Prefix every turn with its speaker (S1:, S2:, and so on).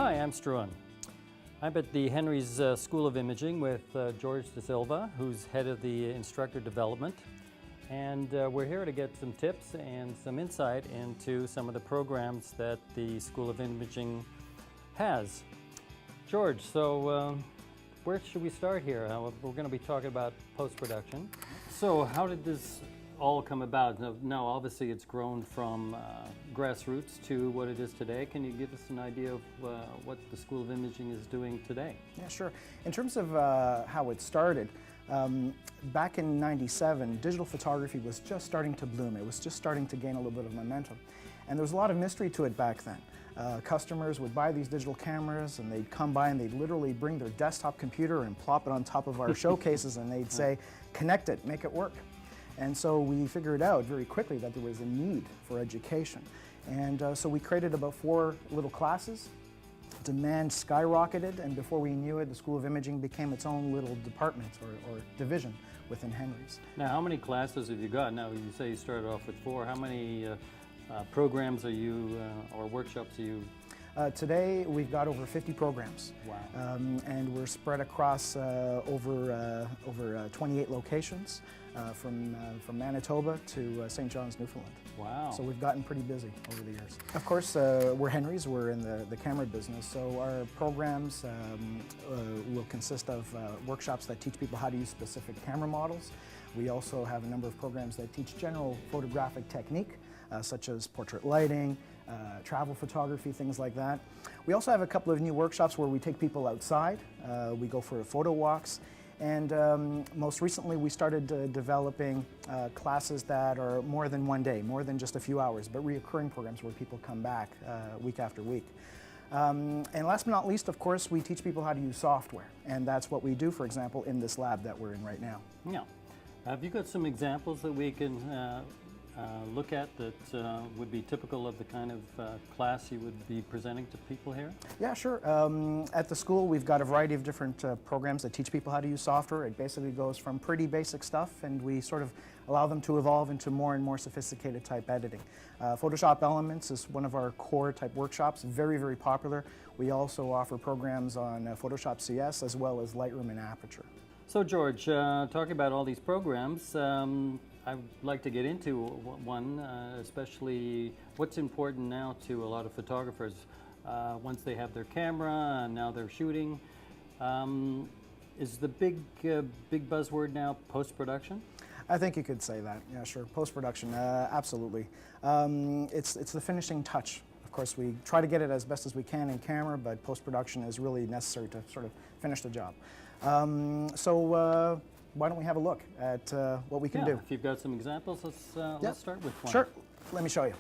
S1: Hi, I'm Struan. I'm at the Henry's School of Imaging with Jorge DaSilva, who's head of the instructor development. And we're here to get some tips and some insight into some of the programs that the School of Imaging has. George, so where should we start here? We're going to be talking about post-production. So how did this all come about? Now obviously it's grown from grassroots to what it is today. Can you give us an idea of what the School of Imaging is doing today?
S2: Yeah, sure. In terms of how it started, back in '97, digital photography was just starting to bloom. It was just starting to gain a little bit of momentum. And there was a lot of mystery to it back then. Customers would buy these digital cameras and they'd come by and they'd literally bring their desktop computer and plop it on top of our showcases and they'd say, connect it, make it work. And so we figured out very quickly that there was a need for education. And so we created about 4 little classes. Demand skyrocketed, and before we knew it, the School of Imaging became its own little department or division within Henry's.
S1: Now, how many classes have you got? Now, you say you started off with 4. How many programs are you, or workshops are you?
S2: Today, we've got over 50 programs.
S1: Wow.
S2: And we're spread across over 28 locations, from Manitoba to St. John's, Newfoundland.
S1: Wow.
S2: So we've gotten pretty busy over the years. Of course, we're Henry's, we're in the camera business, so our programs will consist of workshops that teach people how to use specific camera models. We also have a number of programs that teach general photographic technique, such as portrait lighting, travel photography, things like that. We also have a couple of new workshops where we take people outside. We go for photo walks. And most recently we started developing classes that are more than one day, more than just a few hours, but reoccurring programs where people come back week after week. And last but not least, of course, we teach people how to use software. And that's what we do, for example, in this lab that we're in right now.
S1: Yeah. Have you got some examples that we can look at that would be typical of the kind of class you would be presenting to people here?
S2: Yeah, sure. At the school, we've got a variety of different programs that teach people how to use software. It basically goes from pretty basic stuff, and we sort of allow them to evolve into more and more sophisticated type editing. Photoshop Elements is one of our core type workshops, very, very popular. We also offer programs on Photoshop CS as well as Lightroom and Aperture.
S1: So George, talking about all these programs, I'd like to get into one, especially what's important now to a lot of photographers once they have their camera and now they're shooting. Is the big buzzword now post-production?
S2: I think you could say that, yeah, sure. Post-production, absolutely. It's the finishing touch. Of course, we try to get it as best as we can in camera, but post-production is really necessary to sort of finish the job. So why don't we have a look at what we can do?
S1: If you've got some examples, let's start with one.
S2: Sure. Let me show you.